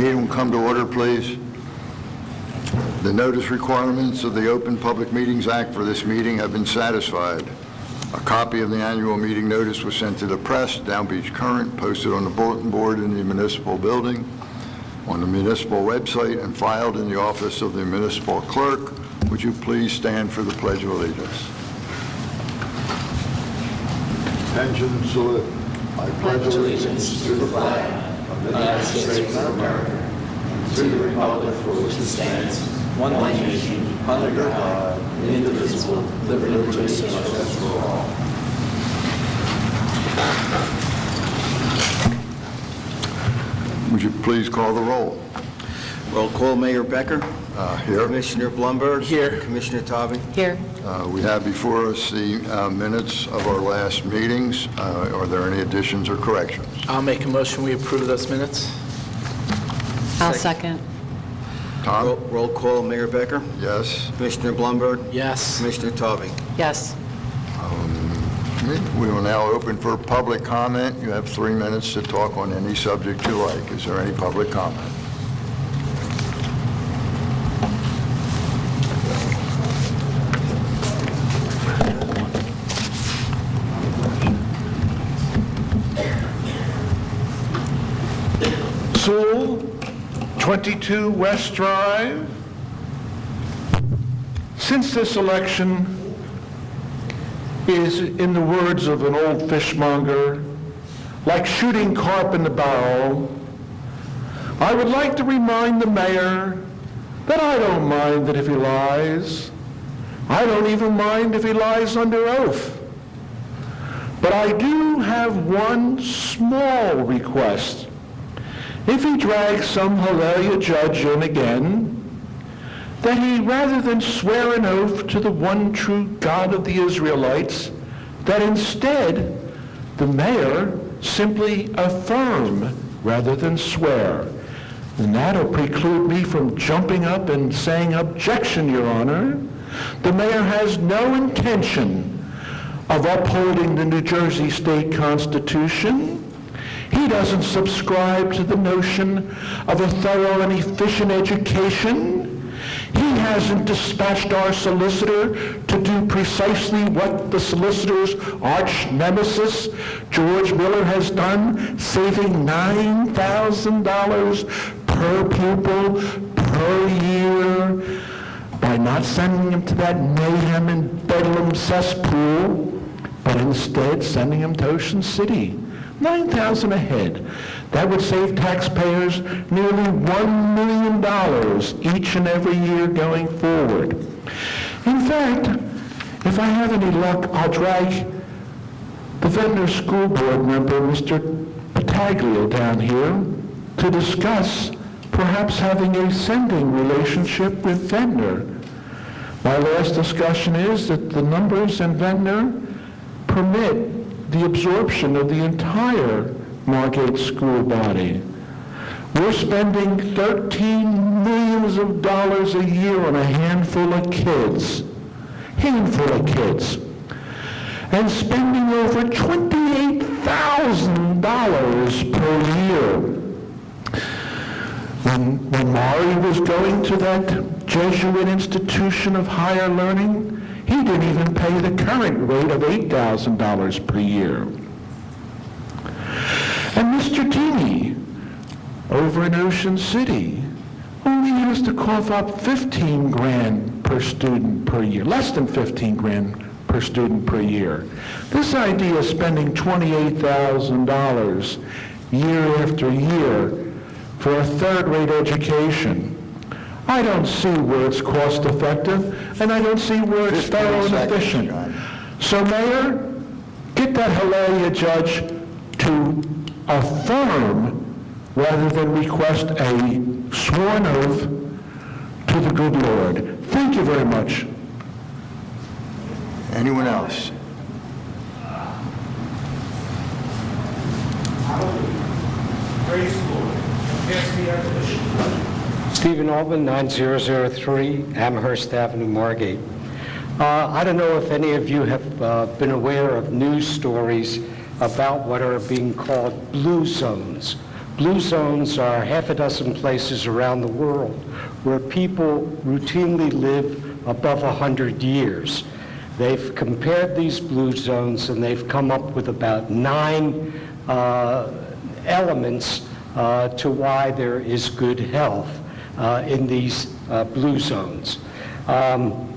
Meeting will come to order, please. The notice requirements of the Open Public Meetings Act for this meeting have been satisfied. A copy of the annual meeting notice was sent to the press, Down Beach Current, posted on the bulletin board in the municipal building, on the municipal website, and filed in the office of the municipal clerk. Would you please stand for the Pledge of Allegiance? Attention, salute. I pledge allegiance to the flag of the United States of America, and to the republic for which it stands, one nation, under God, indivisible, liberty and justice for all. Would you please call the roll? Roll call, Mayor Becker. Here. Commissioner Blumberg. Here. Commissioner Tobey. Here. We have before us the minutes of our last meetings. Are there any additions or corrections? I'll make a motion we approve those minutes. I'll second. Tom? Roll call, Mayor Becker. Yes. Commissioner Blumberg. Yes. Commissioner Tobey. Yes. We will now open for public comment. You have 3 minutes to talk on any subject you like. Is there any public comment? Sewell, 22 West Drive. Since this election is, in the words of an old fishmonger, like shooting carp in the barrel, I would like to remind the mayor that I don't mind that if he lies. I don't even mind if he lies under oath. But I do have one small request. If he drags some hilarious judge in again, that he, rather than swear an oath to the one true God of the Israelites, that instead the mayor simply affirm rather than swear. And that'll preclude me from jumping up and saying, "Objection, Your Honor. The mayor has no intention of upholding the New Jersey State Constitution. He doesn't subscribe to the notion of a thorough and efficient education. He hasn't dispatched our solicitor to do precisely what the solicitor's arch nemesis, George Miller, has done, saving $9,000 per pupil per year by not sending him to that mayhem and bedlam cesspool, but instead sending him to Ocean City. $9,000 a head. That would save taxpayers nearly $1 million each and every year going forward. In fact, if I have any luck, I'll drag the Ventnor School Board member, Mr. Pataglio, down here to discuss perhaps having a sending relationship with Ventnor. My last discussion is that the numbers in Ventnor permit the absorption of the entire Margate school body. We're spending $13 million a year on a handful of kids, and spending over $28,000 per year. When Maury was going to that Jesuit institution of higher learning, he didn't even pay the current rate of $8,000 per year. And Mr. Dini, over in Ocean City, only has to cough up $15,000 per student per year, less than $15,000 per student per year. This idea of spending $28,000 year after year for a third-rate education, I don't see where it's cost-effective, and I don't see where it's thorough and efficient. So, Mayor, get that hilaria judge to affirm rather than request a sworn oath to the good Lord. Thank you very much. Anyone else? Praise the Lord. Pass the abolition. Stephen Altman, 9003 Amherst Avenue, Margate. I don't know if any of you have been aware of news stories about what are being called blue zones. Blue zones are half a dozen places around the world where people routinely live above 100 years. They've compared these blue zones and they've come up with about 9 elements to why there is good health in these blue zones. One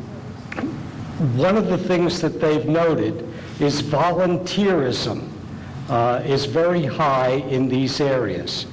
of the things that they've noted is volunteerism is very high in these areas.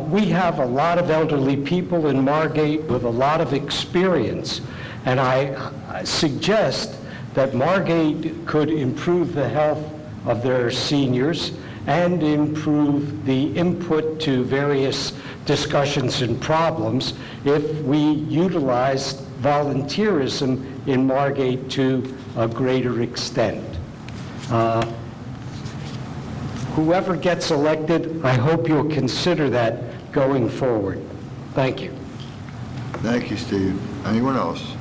We have a lot of elderly people in Margate with a lot of experience, and I suggest that Margate could improve the health of their seniors and improve the input to various discussions and problems if we utilize volunteerism in Margate to a greater extent. Whoever gets elected, I hope you'll consider that going forward. Thank you. Thank you, Steve. Anyone else?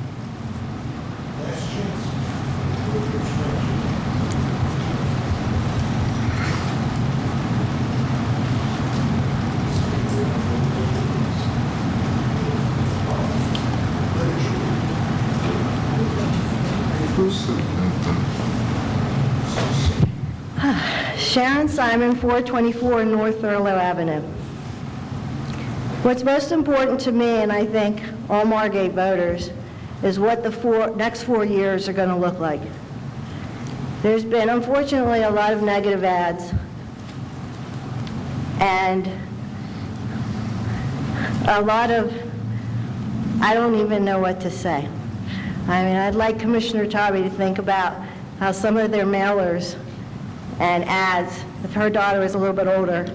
Sharon Simon, 424 North Thurlow Avenue. What's most important to me, and I think all Margate voters, is what the next 4 years are going to look like. There's been, unfortunately, a lot of negative ads, and a lot of, I don't even know what to say. I mean, I'd like Commissioner Tobey to think about how some of their mailers and ads, if her daughter is a little bit older,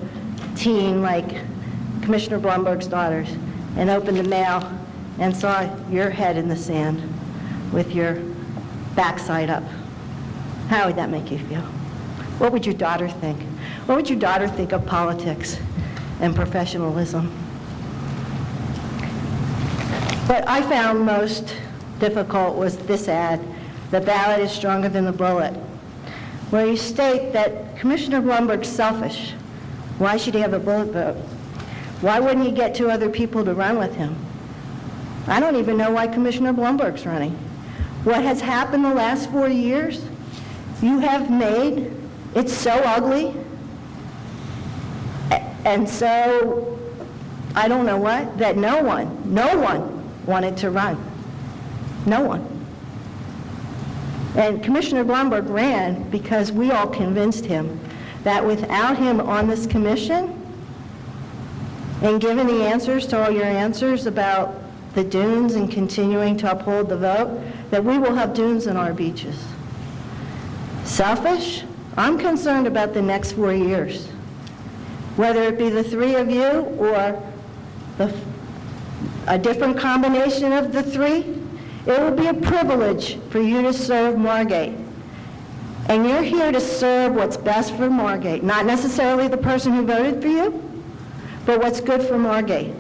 teen like Commissioner Blumberg's daughters, and opened the mail and saw your head in the sand with your backside up. How would that make you feel? What would your daughter think? What would your daughter think of politics and professionalism? What I found most difficult was this ad, "The ballot is stronger than the bullet," where you state that Commissioner Blumberg's selfish. Why should he have a bullet vote? Why wouldn't he get 2 other people to run with him? I don't even know why Commissioner Blumberg's running. What has happened the last 4 years, you have made it so ugly, and so, I don't know what, that no one wanted to run. No one. And Commissioner Blumberg ran because we all convinced him that without him on this commission and given the answers to all your answers about the dunes and continuing to uphold the vote, that we will have dunes in our beaches. Selfish? I'm concerned about the next 4 years. Whether it be the 3 of you or a different combination of the 3, it will be a privilege for you to serve Margate. And you're here to serve what's best for Margate, not necessarily the person who voted for you, but what's good for Margate.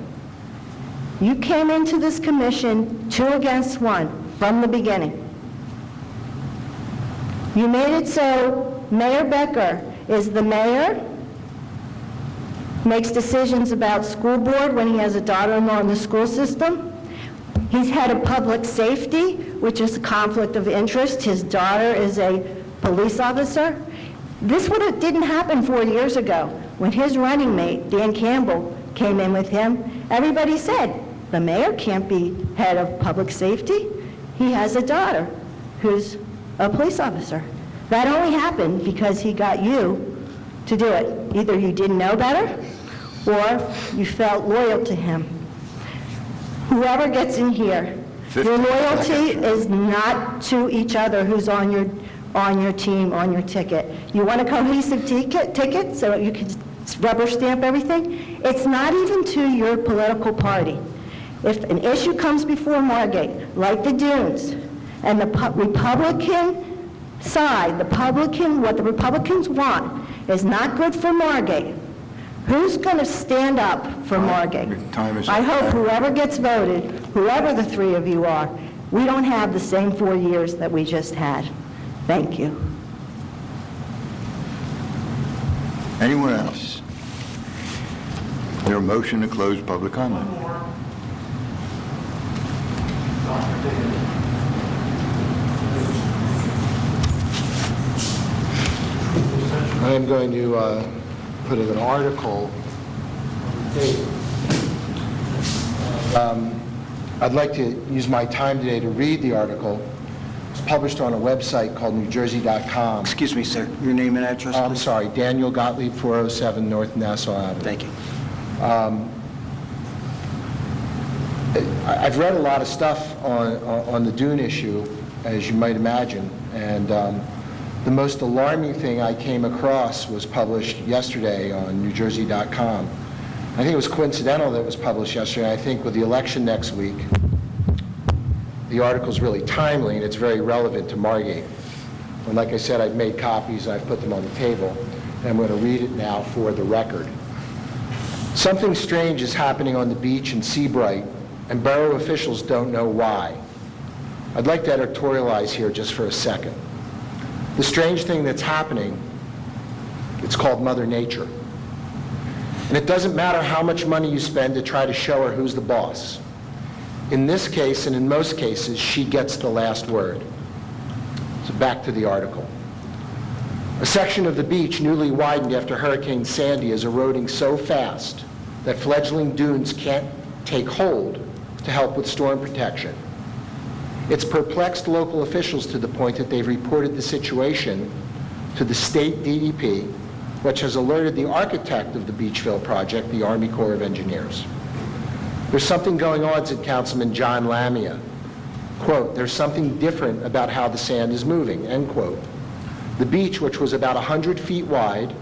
You came into this commission 2 against 1 from the beginning. You made it so Mayor Becker is the mayor, makes decisions about school board when he has a daughter-in-law in the school system. He's head of public safety, which is a conflict of interest. His daughter is a police officer. This didn't happen 4 years ago. When his running mate, Dan Campbell, came in with him, everybody said, the mayor can't be head of public safety. He has a daughter who's a police officer. That only happened because he got you to do it. Either you didn't know better or you felt loyal to him. Whoever gets in here, your loyalty is not to each other who's on your team, on your ticket. You want a cohesive ticket so you can rubber stamp everything? It's not even to your political party. If an issue comes before Margate, like the dunes, and the Republican side, what the Republicans want is not good for Margate, who's going to stand up for Margate? Time is up. I hope whoever gets voted, whoever the 3 of you are, we don't have the same 4 years that we just had. Thank you. Anyone else? Is there a motion to close public comment? I am going to put in an article. I'd like to use my time today to read the article. It's published on a website called newjersey.com. Excuse me, sir. Your name and address, I'm please? sorry, Daniel Gottlieb, 407 North Nassau Avenue. Thank you. I've read a lot of stuff on the Dune issue, as you might imagine, and the most alarming thing I came across was published yesterday on newjersey.com. I think it was coincidental that it was published yesterday. I think with the election next week, the article's really timely and it's very relevant to Margate. And like I said, I've made copies and I've put them on the table, and I'm going to read it now for the record. Something strange is happening on the beach in Seabright, and borough officials don't know why. I'd like to editorialize here just for a second. The strange thing that's happening, it's called Mother Nature. And it doesn't matter how much money you spend to try to show her who's the boss. In this case, and in most cases, she gets the last word. So back to the article. A section of the beach newly widened after Hurricane Sandy is eroding so fast that fledgling dunes can't take hold to help with storm protection. It's perplexed local officials to the point that they've reported the situation to the state DEP, which has alerted the architect of the Beachville project, the Army Corps of Engineers. There's something going on, said Councilman John Lamia. Quote, there's something different about how the sand is moving, end quote. The beach, which was about 100 feet wide,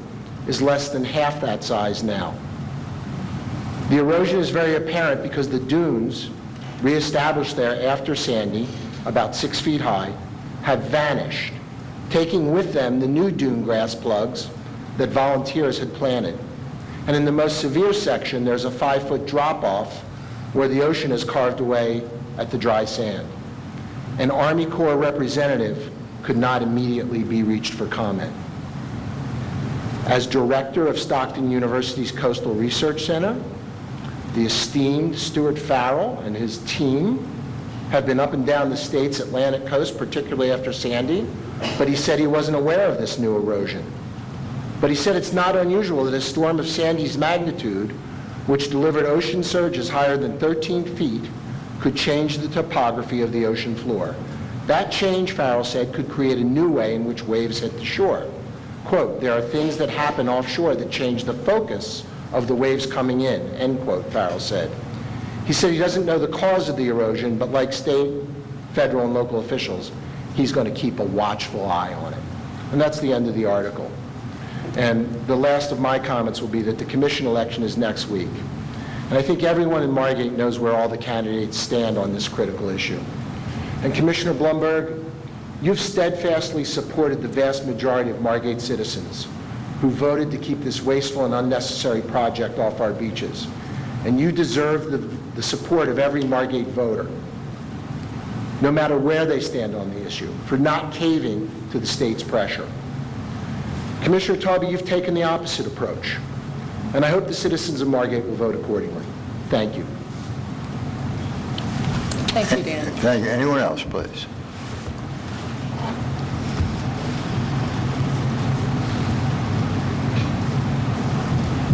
is less than half that size now. The erosion is very apparent because the dunes, reestablished there after Sandy, about 6 feet high, have vanished, taking with them the new dune grass plugs that volunteers had planted. And in the most severe section, there's a 5-foot drop-off where the ocean is carved away at the dry sand. An Army Corps representative could not immediately be reached for comment. As director of Stockton University's Coastal Research Center, the esteemed Stuart Farrell and his team have been up and down the state's Atlantic coast, particularly after Sandy, but he said he wasn't aware of this new erosion. But he said it's not unusual that a storm of Sandy's magnitude, which delivered ocean surges higher than 13 feet, could change the topography of the ocean floor. That change, Farrell said, could create a new way in which waves hit the shore. Quote, there are things that happen offshore that change the focus of the waves coming in, end quote, Farrell said. He said he doesn't know the cause of the erosion, but like state, federal, and local officials, he's going to keep a watchful eye on it. And that's the end of the article. And the last of my comments will be that the commission election is next week. And I think everyone in Margate knows where all the candidates stand on this critical issue. And Commissioner Blumberg, you've steadfastly supported the vast majority of Margate citizens who voted to keep this wasteful and unnecessary project off our beaches. And you deserve the support of every Margate voter, no matter where they stand on the issue, for not caving to the state's pressure. Commissioner Tauby, you've taken the opposite approach, and I hope the citizens of Margate will vote accordingly. Thank you. Thank you, Dan. Thank you. Anyone else, please?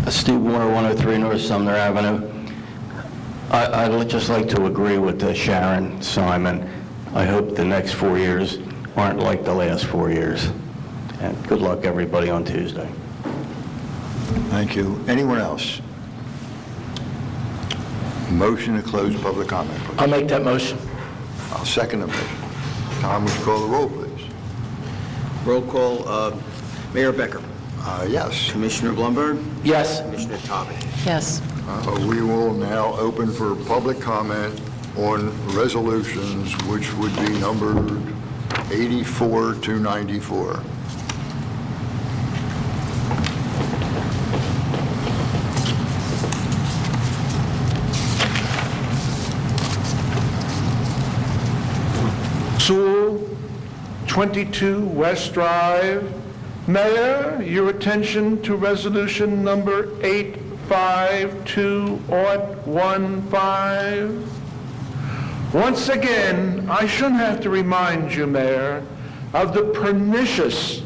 Steve Warner, 103 North Sumner Avenue. I'd just like to agree with Sharon Simon. I hope the next 4 years aren't like the last 4 years. And good luck, everybody, on Tuesday. Thank you. Anyone else? Motion to close public comment, please. I'll make that motion. I'll second the motion. Tom, would you call the roll, please? Roll call, Mayor Becker. Yes. Commissioner Blumberg. Yes. Commissioner Tauby. Yes. We will now open for public comment on resolutions, which would be numbered 84 to 94. Sewell, 22 West Drive. Mayor, your attention to resolution number 52-15. Once again, I shouldn't have to remind you, Mayor, of the pernicious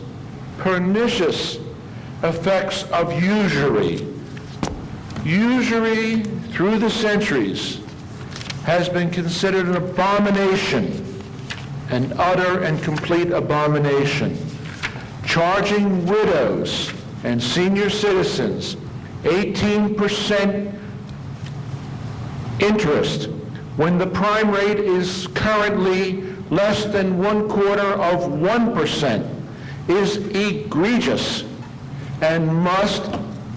effects of usury. Usury through the centuries has been considered an abomination, an utter and complete abomination, charging widows and senior citizens 18% interest when the prime rate is currently less than 1/4% is egregious and must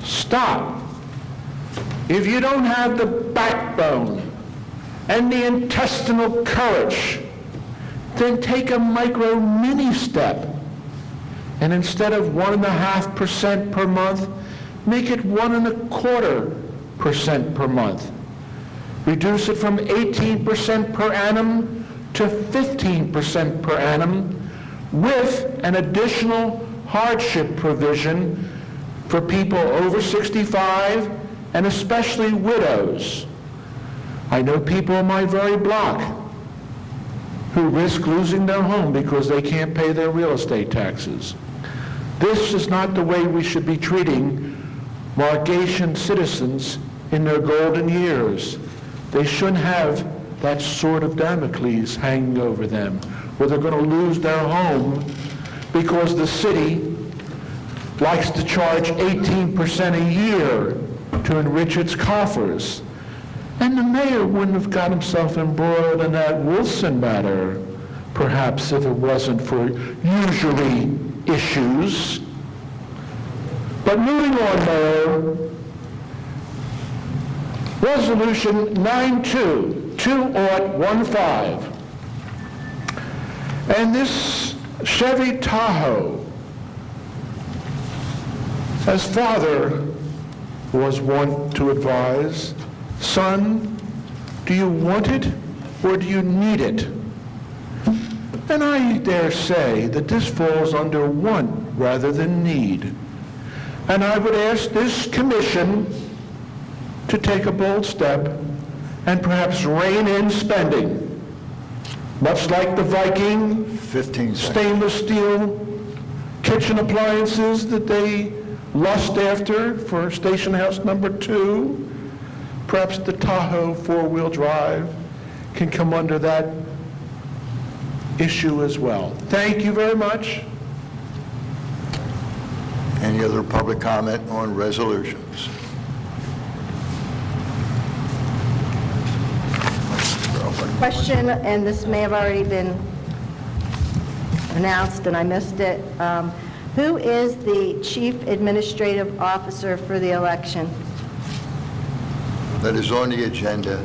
stop. If you don't have the backbone and the intestinal courage, then take a micro mini step. And instead of 1.5% per month, make it 1.25% per month. Reduce it from 18% per annum to 15% per annum with an additional hardship provision for people over 65 and especially widows. I know people in my very block who risk losing their home because they can't pay their real estate taxes. This is not the way we should be treating Margatian citizens in their golden years. They shouldn't have that sword of Damocles hanging over them, where they're going to lose their home because the city likes to charge 18% a year to enrich its coffers. And the mayor wouldn't have got himself embroiled in that Wilson matter, perhaps, if it wasn't for usury issues. But moving on, Mayor, Resolution 92-2015. And this Chevy Tahoe, as father was wont to advise, son, do you want it or do you need it? And I dare say that this falls under want rather than need. And I would ask this commission to take a bold step and perhaps rein in spending, much like the Viking 15 seconds. stainless steel kitchen appliances that they lust after for Station House number 2. Perhaps the Tahoe four-wheel drive can come under that issue as well. Thank you very much. Any other public comment on resolutions? Question, and this may have already been announced and I missed it. Who is the Chief Administrative Officer for the election? That is on the agenda.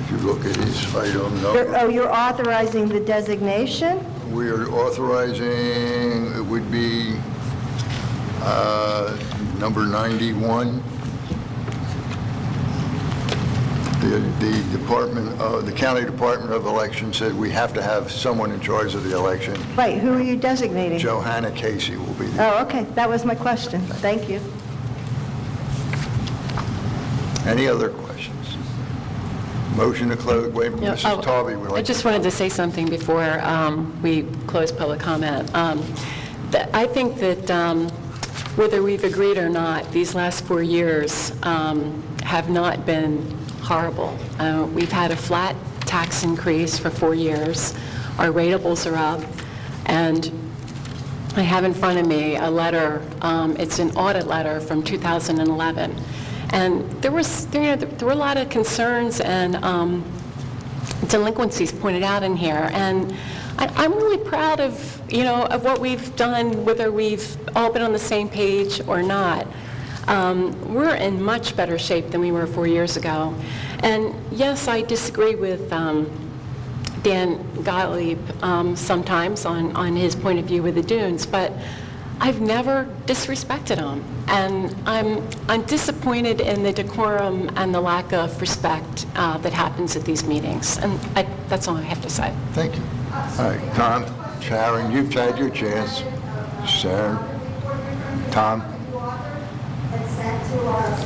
If you look at his item number, You're authorizing the designation? we are authorizing, it would be number 91. The department, the county department of elections said we have to have someone in charge of the election. Right, who are you designating? Johanna Casey will be there. Oh, okay, that was my question. Thank you. Any other questions? Motion to close, wait, Mrs. Taube would like I just wanted to say something before we close public comment. I think that whether we've agreed or not, these last 4 years have not been horrible. We've had a flat tax increase for 4 years. Our ratables are up, and I have in front of me a letter. It's an audit letter from 2011, and there were a lot of concerns and delinquencies pointed out in here, and I'm really proud of of what we've done, whether we've all been on the same page or not. We're in much better shape than we were 4 years ago. And yes, I disagree with Dan Gottlieb sometimes on his point of view with the dunes, but I've never disrespected him. And I'm disappointed in the decorum and the lack of respect that happens at these meetings. And that's all I have to say. Thank you. All right, Tom, Sharon, you've had your chance. Sharon, Tom. And sent to our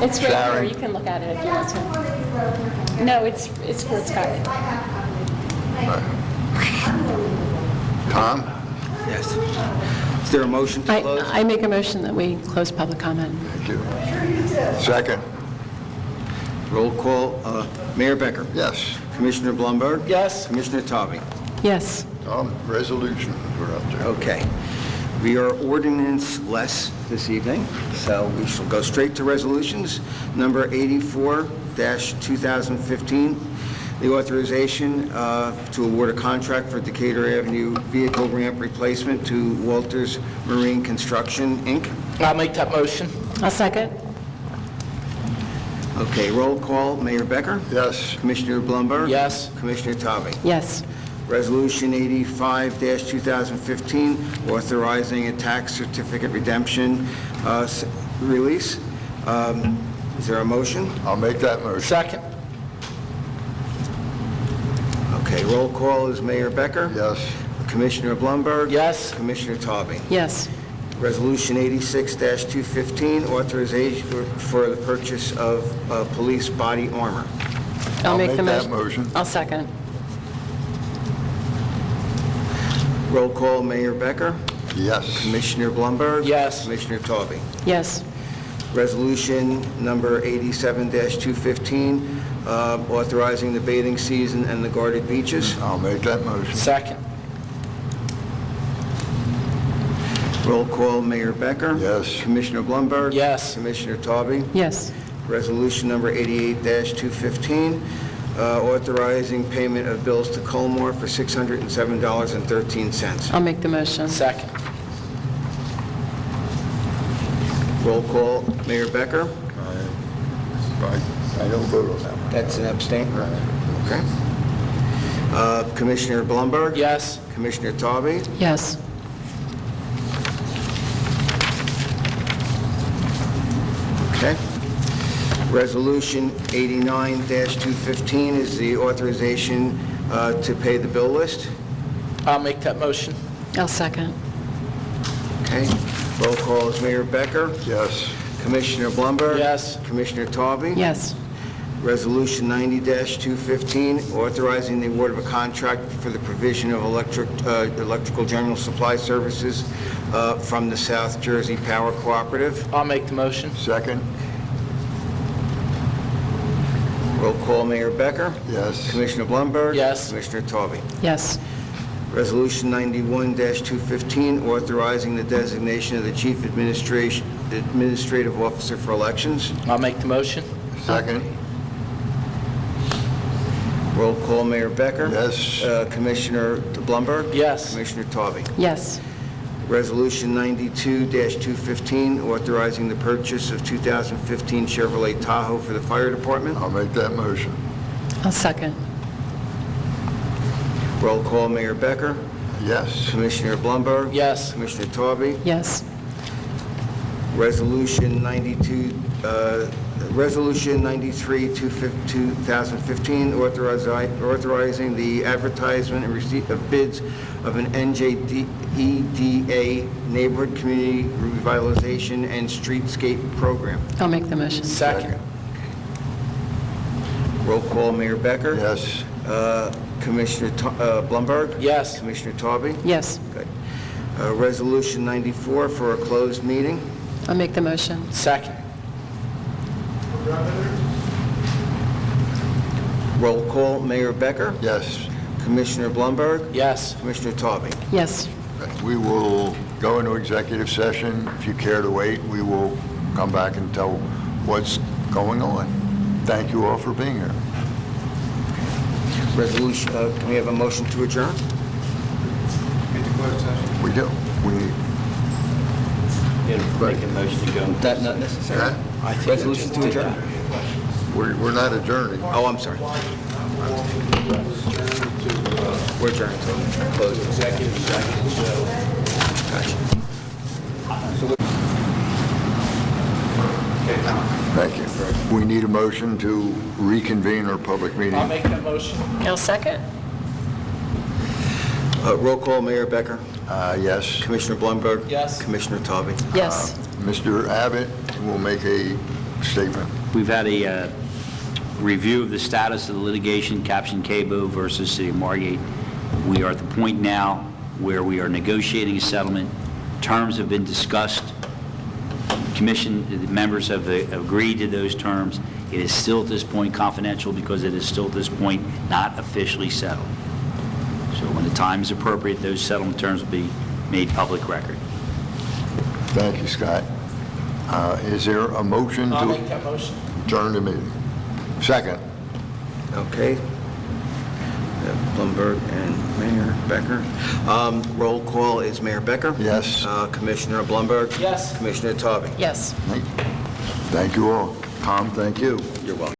It's right here, Sharon? you can look at it if you want to. No, it's for Scott. Tom? Yes. Is there a motion to close? I make a motion that we close public comment. Thank you. Second? Roll call, Mayor Becker. Yes. Commissioner Blumberg. Yes. Commissioner Tobey. Yes. Tom, resolutions, we're up there. Okay. We are ordinance-less this evening, so we shall go straight to resolutions. Number 84-2015, the authorization to award a contract for Decatur Avenue vehicle ramp replacement to Walters Marine Construction, Inc. I'll make that motion. I'll second. Okay, roll call, Mayor Becker. Yes. Commissioner Blumberg. Yes. Commissioner Tobey. Yes. Resolution 85-2015, authorizing a tax certificate redemption release. Is there a motion? I'll make that motion. Second. Okay, roll call is Mayor Becker. Yes. Commissioner Blumberg. Yes. Commissioner Tobey. Yes. Resolution 86-215, authorization for the purchase of police body armor. I'll make the that motion. motion. I'll second. Roll call, Mayor Becker. Yes. Commissioner Blumberg. Yes. Commissioner Tobey. Yes. Resolution number 87-215, authorizing the bathing season and the guarded beaches. I'll make that motion. Second. Roll call, Mayor Becker. Yes. Commissioner Blumberg. Yes. Commissioner Tobey. Yes. Resolution number 88-215, authorizing payment of bills to Colmore for $607.13. I'll make the motion. Second. Roll call, Mayor Becker. I don't vote on that one. That's an abstain? Okay. Commissioner Blumberg. Yes. Commissioner Tobey. Yes. Okay. Resolution 89-215 is the authorization to pay the bill list. I'll make that motion. I'll second. Okay. Roll call is Mayor Becker. Yes. Commissioner Blumberg. Yes. Commissioner Tobey. Yes. Resolution 90-215, authorizing the award of a contract for the provision of electrical general supply services from the South Jersey Power Cooperative. I'll make the motion. Second? Roll call, Mayor Becker. Yes. Commissioner Blumberg. Yes. Commissioner Tobey. Yes. Resolution 91-215, authorizing the designation of the Chief Administrative Officer for Elections. I'll make the motion. Second? Roll call, Mayor Becker. Yes. Commissioner Blumberg. Yes. Commissioner Tobey. Yes. Resolution 92-215, authorizing the purchase of 2015 Chevrolet Tahoe for the Fire Department. I'll make that motion. I'll second. Roll call, Mayor Becker. Yes. Commissioner Blumberg. Yes. Commissioner Tobey. Yes. Resolution 93-2015, authorizing the advertisement and receipt of bids of an NJEDA Neighborhood Community Revitalization and Streetscape Program. I'll make the motion. Second. Roll call, Mayor Becker. Yes. Commissioner Blumberg. Yes. Commissioner Tobey. Yes. Good. Resolution 94 for a closed meeting. I'll make the motion. Second. Roll call, Mayor Becker. Yes. Commissioner Blumberg. Yes. Commissioner Tobey. Yes. We will go into executive session. If you care to wait, we will come back and tell what's going on. Thank you all for being here. Resolution, can we have a motion to adjourn? We do. That not necessary? Huh? Resolution to adjourn? We're not adjourning. Oh, I'm sorry. We're adjourned. Closed. Executive session. Thank you. We need a motion to reconvene our public meeting. I'll make that motion. I'll second. Roll call, Mayor Becker. Yes. Commissioner Blumberg. Yes. Commissioner Tobey. Yes. Mr. Abbott will make a statement. We've had a review of the status of the litigation, caption Cabo versus City of Margate. We are at the point now where we are negotiating a settlement. Terms have been discussed. Commission, the members have agreed to those terms. It is still at this point confidential because it is still at this point not officially settled. So when the time is appropriate, those settlement terms will be made public record. Thank you, Scott. Is there a motion I'll to make that motion. adjourn the meeting? Second. Okay. Blumberg and Mayor Becker. Roll call is Mayor Becker. Yes. Commissioner Blumberg. Yes. Commissioner Tauby. Yes. Thank you all. Tom, thank you. You're welcome.